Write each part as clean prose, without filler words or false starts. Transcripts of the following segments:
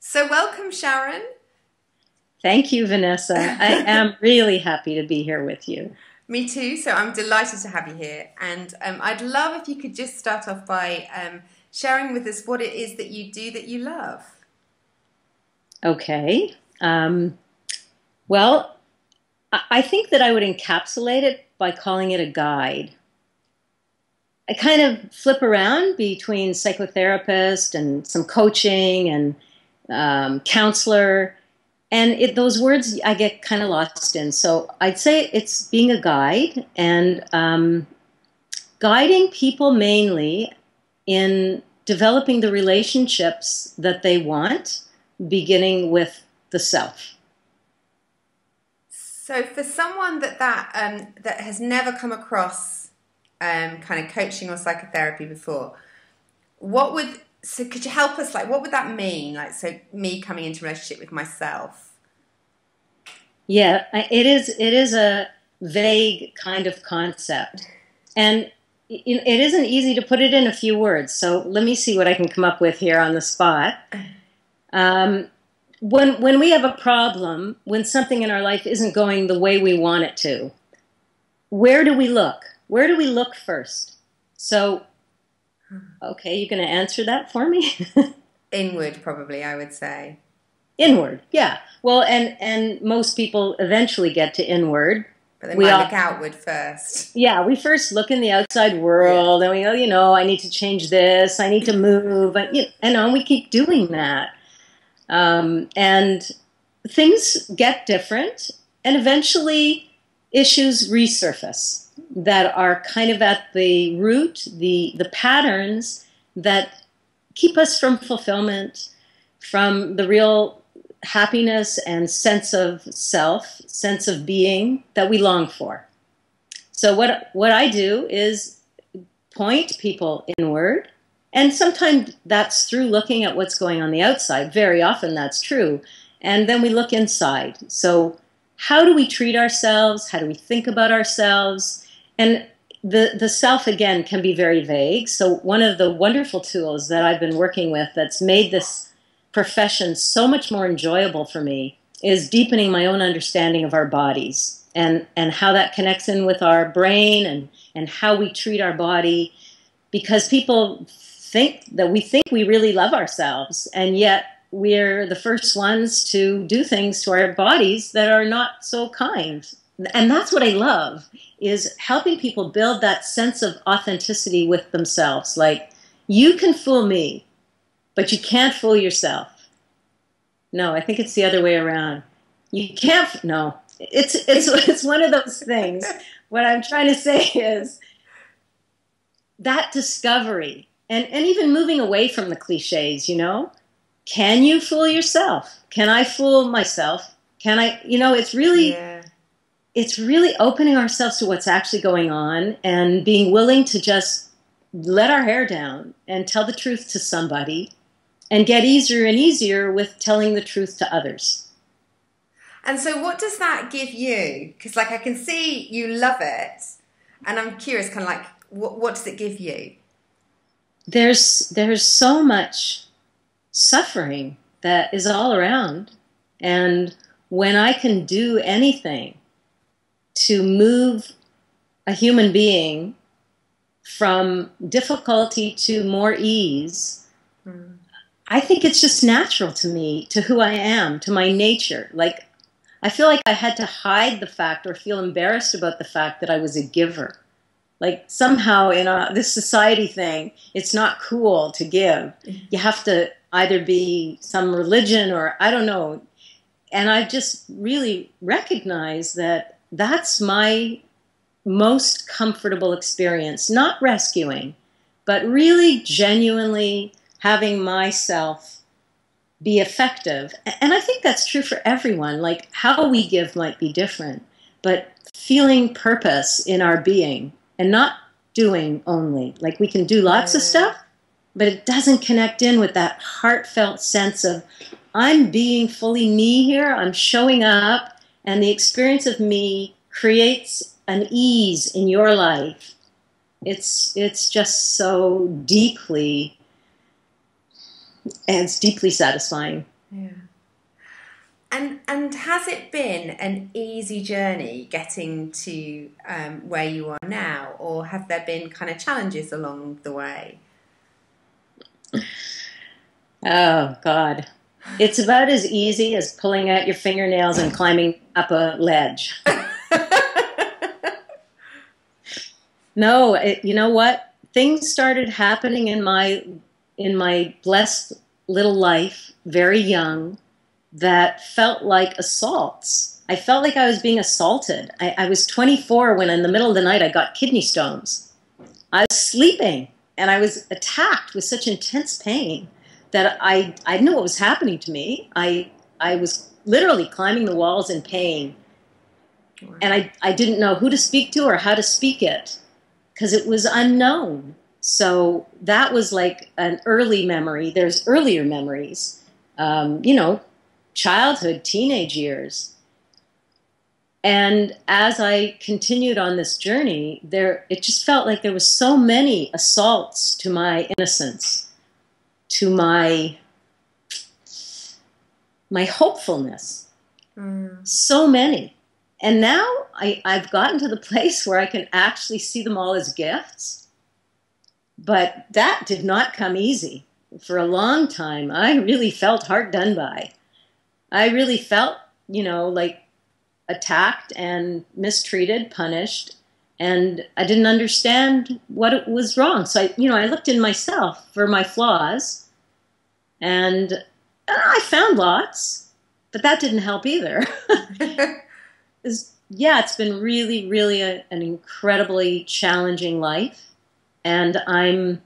So welcome, Sharon. Thank you, Vanessa. I am really happy to be here with you. Me too. So I'm delighted to have you here. And I'd love if you could just start off by sharing with us what it is that you do that you love. Okay. Well, I think that I would encapsulate it by calling it a guide. I kind of flip around between psychotherapist and some coaching and counselor. And those words I get kind of lost in. So I'd say it's being a guide and guiding people mainly in developing the relationships that they want, beginning with the self. So for someone that has never come across kind of coaching or psychotherapy before, so could you help us, like, what would that mean? Like, so me coming into a relationship with myself. Yeah, it is a vague kind of concept. And it isn't easy to put it in a few words. So let me see what I can come up with here on the spot. When we have a problem, when something in our life isn't going the way we want it to, where do we look? Where do we look first? So, okay, you going to answer that for me? Inward, probably, I would say. Inward, yeah. Well, and most people eventually get to inward. But they might look outward first. Yeah, we first look in the outside world, and we go, I need to change this, I need to move, and we keep doing that. And things get different, and eventually issues resurface that are kind of at the root, the patterns that keep us from fulfillment, from the real happiness and sense of self, sense of being that we long for. So what I do is point people inward, and sometimes that's through looking at what's going on the outside. Very often that's true. And then we look inside. So how do we treat ourselves? How do we think about ourselves? And the self, again, can be very vague. So one of the wonderful tools that I've been working with that's made this profession so much more enjoyable for me is deepening my own understanding of our bodies and how that connects in with our brain and how we treat our body. Because people think we really love ourselves, and yet we're the first ones to do things to our bodies that are not so kind. And that's what I love, is helping people build that sense of authenticity with themselves. Like, you can fool me, but you can't fool yourself. No, I think it's the other way around. You can't, no. It's one of those things. What I'm trying to say is that discovery, and even moving away from the cliches, Can you fool yourself? Can I fool myself? Can I, it's really opening ourselves to what's actually going on and being willing to just let our hair down and tell the truth to somebody and get easier and easier with telling the truth to others. And so what does that give you? Because, like, I can see you love it, and I'm curious, kind of like, what does it give you? There's so much suffering that is all around, and when I can do anything to move a human being from difficulty to more ease, I think it's just natural to me, to who I am, to my nature. Like, I feel like I had to hide the fact or feel embarrassed about the fact that I was a giver. Like, somehow in this society thing, it's not cool to give. You have to either be some religion or I don't know. And I've just really recognized that that's my most comfortable experience. Not rescuing, but really genuinely having myself be effective. And I think that's true for everyone. Like, how we give might be different, but feeling purpose in our being and not doing only. Like, we can do lots of stuff, but it doesn't connect in with that heartfelt sense of, I'm being fully me here, I'm showing up, and the experience of me creates an ease in your life. It's just so deeply, and it's deeply satisfying. Yeah. And has it been an easy journey getting to where you are now, or have there been kind of challenges along the way? Oh, God. It's about as easy as pulling out your fingernails and climbing up a ledge. No, you know what? Things started happening in my blessed little life, very young, that felt like assaults. I felt like I was being assaulted. I was 24 when in the middle of the night I got kidney stones. I was sleeping and I was attacked with such intense pain that I didn't know what was happening to me. I was literally climbing the walls in pain. Wow. And I didn't know who to speak to or how to speak it because it was unknown. So that was like an early memory. There's earlier memories, childhood, teenage years. And as I continued on this journey, it just felt like there was so many assaults to my innocence, to my hopefulness. So many. And now I've gotten to the place where I can actually see them all as gifts. But that did not come easy. For a long time, I really felt hard done by. I really felt, like attacked and mistreated, punished, and I didn't understand what was wrong. So I looked in myself for my flaws, and I found lots, but that didn't help either. It's been really, really an incredibly challenging life, and I'm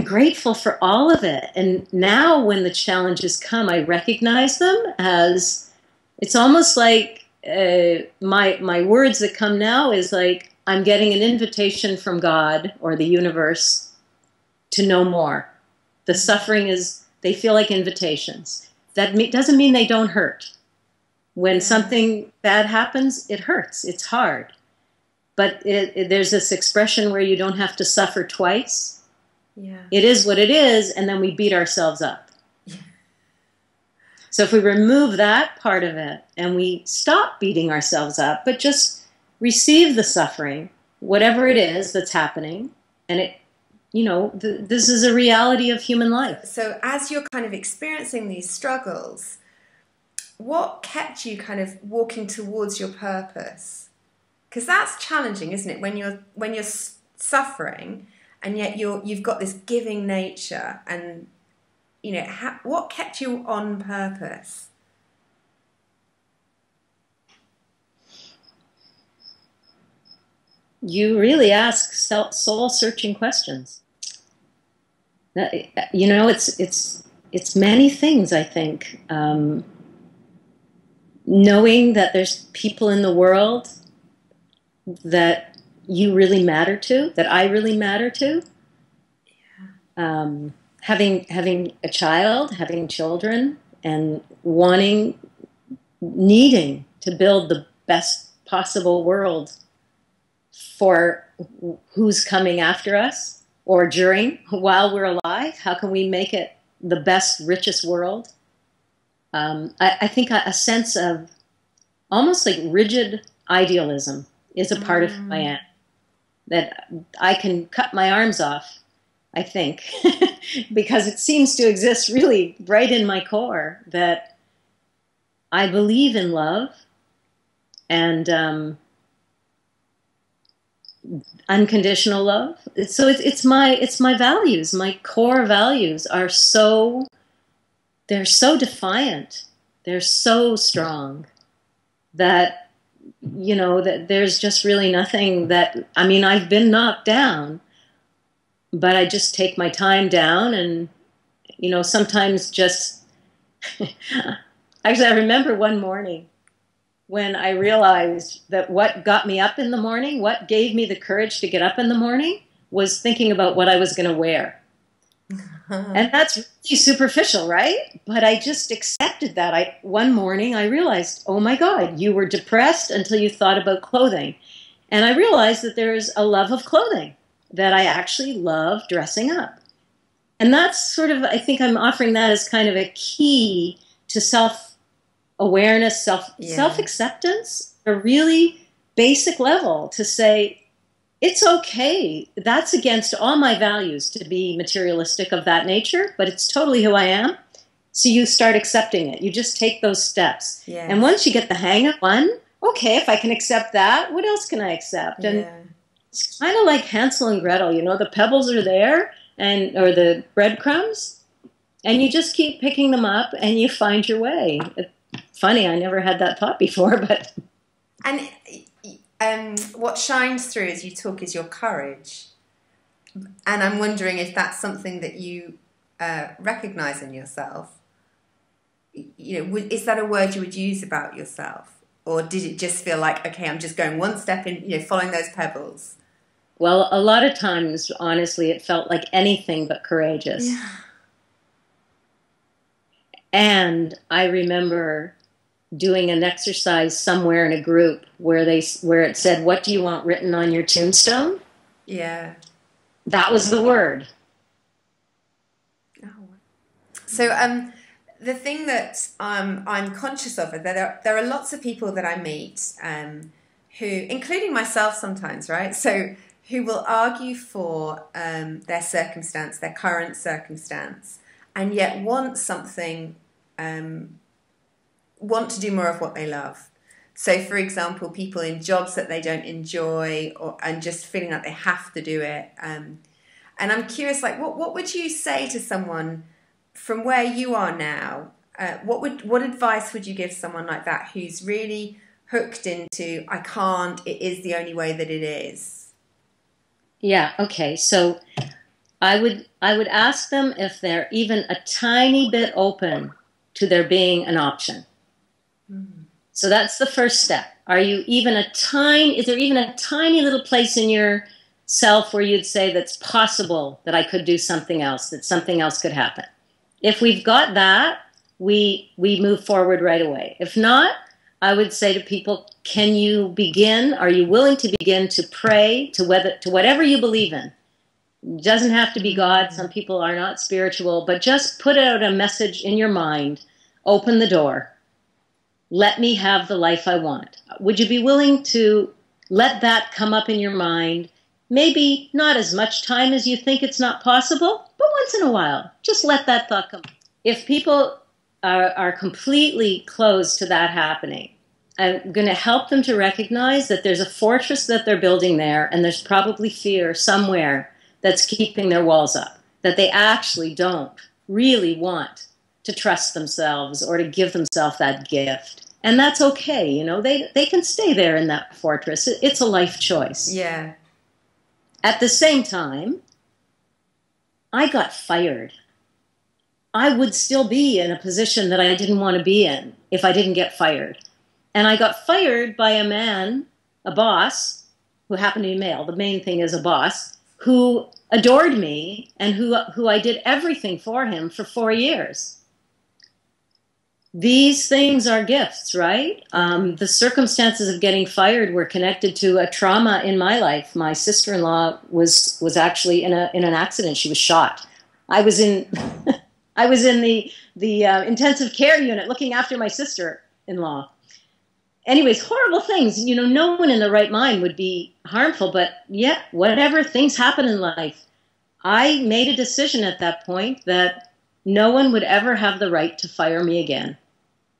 grateful for all of it. And now when the challenges come, I recognize them as, it's almost like my words that come now is like, I'm getting an invitation from God or the universe to know more. The suffering they feel like invitations. That doesn't mean they don't hurt. When something bad happens, it hurts. It's hard. But there's this expression where you don't have to suffer twice. Yeah. It is what it is, and then we beat ourselves up. Yeah. So if we remove that part of it and we stop beating ourselves up, but just receive the suffering, whatever it is that's happening, and this is a reality of human life. So as you're kind of experiencing these struggles, what kept you kind of walking towards your purpose? Because that's challenging, isn't it? When you're suffering, and yet you've got this giving nature, and what kept you on purpose? You really ask soul-searching questions. It's many things, I think. Knowing that there's people in the world that you really matter to, that I really matter to. Yeah. Having a child, having children, and needing to build the best possible world for who's coming after us or while we're alive. How can we make it the best, richest world? I think a sense of almost like rigid idealism is a part of who I am. That I can cut my arms off, I think, because it seems to exist really right in my core, that I believe in love and unconditional love. So it's my values. My core values are they're so defiant. They're so strong that that there's just really nothing that, I've been knocked down, but I just take my time down and, sometimes just, actually, I remember one morning when I realized that what got me up in the morning, what gave me the courage to get up in the morning, was thinking about what I was going to wear. And that's really superficial, right? But I just accepted that. One morning I realized, oh my God, you were depressed until you thought about clothing. And I realized that there's a love of clothing, that I actually love dressing up. And that's sort of, I think I'm offering that as kind of a key to self-awareness, self-acceptance, a really basic level to say, it's okay. That's against all my values to be materialistic of that nature, but it's totally who I am. So you start accepting it. You just take those steps. Yes. And once you get the hang of one, okay, if I can accept that, what else can I accept? And it's kind of like Hansel and Gretel, you know, the pebbles are there, or the breadcrumbs, and you just keep picking them up and you find your way. Funny, I never had that thought before, but... And what shines through as you talk is your courage. And I'm wondering if that's something that you recognize in yourself. You know, is that a word you would use about yourself? Or did it just feel like, okay, I'm just going one step in, you know, following those pebbles? Well, a lot of times, honestly, it felt like anything but courageous. Yeah. And I remember doing an exercise somewhere in a group where it said, "What do you want written on your tombstone?" Yeah. That was the word. Oh. So the thing that I'm conscious of is that there are lots of people that I meet who, including myself sometimes, right? So who will argue for their circumstance, their current circumstance, and yet want something, want to do more of what they love. So, for example, people in jobs that they don't enjoy, and just feeling like they have to do it. And I'm curious, like, what would you say to someone from where you are now? What advice would you give someone like that who's really hooked into, I can't, it is the only way that it is? Yeah, okay. So I would ask them if they're even a tiny bit open to there being an option. Mm. So that's the first step. Is there even a tiny little place in yourself where you'd say that's possible that I could do something else, that something else could happen? If we've got that, we move forward right away. If not, I would say to people, are you willing to begin to pray to whatever you believe in? It doesn't have to be God. Some people are not spiritual, but just put out a message in your mind. Open the door. Let me have the life I want. Would you be willing to let that come up in your mind? Maybe not as much time as you think it's not possible, but once in a while, just let that thought come. If people are completely closed to that happening, I'm going to help them to recognize that there's a fortress that they're building there, and there's probably fear somewhere that's keeping their walls up, that they actually don't really want to trust themselves or to give themselves that gift. And that's okay, you know, they can stay there in that fortress. It's a life choice. Yeah. At the same time, I got fired. I would still be in a position that I didn't want to be in if I didn't get fired. And I got fired by a man, a boss, who happened to be male. The main thing is a boss, who adored me and who I did everything for him for 4 years. These things are gifts, right? The circumstances of getting fired were connected to a trauma in my life. My sister-in-law was actually in an accident. She was shot. I was in the intensive care unit looking after my sister-in-law. Anyways, horrible things. You know, no one in the right mind would be harmful, but yeah, whatever, things happen in life. I made a decision at that point that no one would ever have the right to fire me again.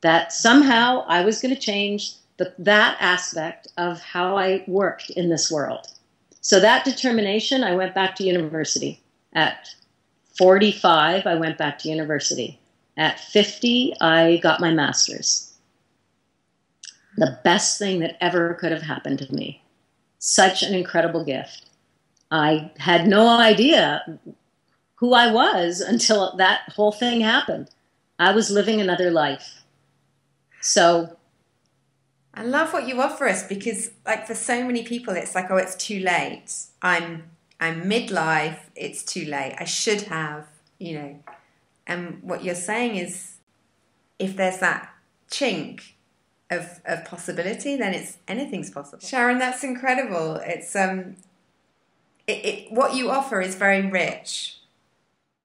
That somehow I was going to change that aspect of how I worked in this world. So that determination, I went back to university. At 45, I went back to university. At 50, I got my master's. The best thing that ever could have happened to me. Such an incredible gift. I had no idea who I was until that whole thing happened. I was living another life. So I love what you offer us, because like for so many people it's like, oh, it's too late. I'm midlife, it's too late. I should have, you know. And what you're saying is, if there's that chink of possibility, then anything's possible. Sharon, that's incredible. It's what you offer is very rich.